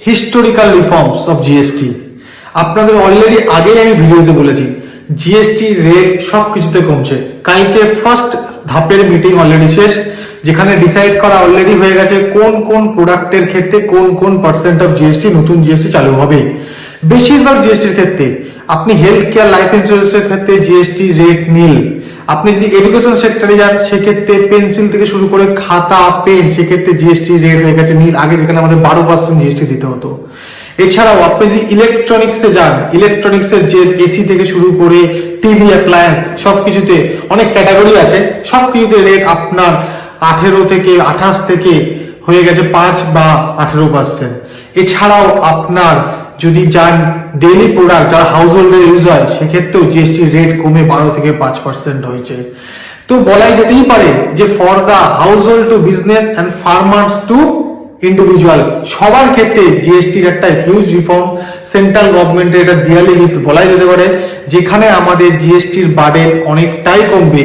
Historical reforms of GST. আপনাদের already আগেই আমি ভিডিওতে বলেছি জিএসটি রেট সবকিছুতে কমছে। কালকে ফার্স্ট ধাপের মিটিং অলরেডি শেষ, যেখানে ডিসাইড করা অলরেডি হয়ে গেছে কোন কোন প্রোডাক্টের ক্ষেত্রে কোন কোন পার্সেন্ট অফ জিএসটি নতুন জিএসটি চালু হবে। বেশিরভাগ জিএসটির ক্ষেত্রে আপনি হেলথ কেয়ার লাইফ ইন্স্যুরেন্সের ক্ষেত্রে জিএসটি রেট নীল। আপনি যদি এডুকেশন সেক্টরে যান সেক্ষেত্রে পেন্সিল থেকে শুরু করে খাতা পেন সেক্ষেত্রে জিএসটি রেট হয়ে গেছে নীল। আগে যেখানে আমাদের 12% জিএসটি দিতে হতো। এছাড়াও আপনি যদি ইলেকট্রনিক্সে যান, ইলেকট্রনিক্সের যে এসি থেকে শুরু করে টিভি অ্যাপ্লায়েন্স সবকিছুতে অনেক ক্যাটাগরি আছে, সবকিছুতে রেট আপনার 18 থেকে 28 থেকে হয়ে গেছে 5 বা 18%। এছাড়াও আপনার যদি যান ডেইলি প্রোডাক্ট যারা হাউস হোল্ডের ইউজ হয় সেক্ষেত্রেও জিএসটি রেট কমে 12 থেকে 5% হয়েছে। তো বলাই যেতেই পারে যে for the household to business and farmer to individual সবার ক্ষেত্রে জিএসটির একটা হিউজ রিফর্ম, সেন্ট্রাল গভর্নমেন্টের এটা দিয়ালি গিফট বলাই যেতে পারে, যেখানে আমাদের জিএসটির বার্ডেন অনেকটাই কমবে।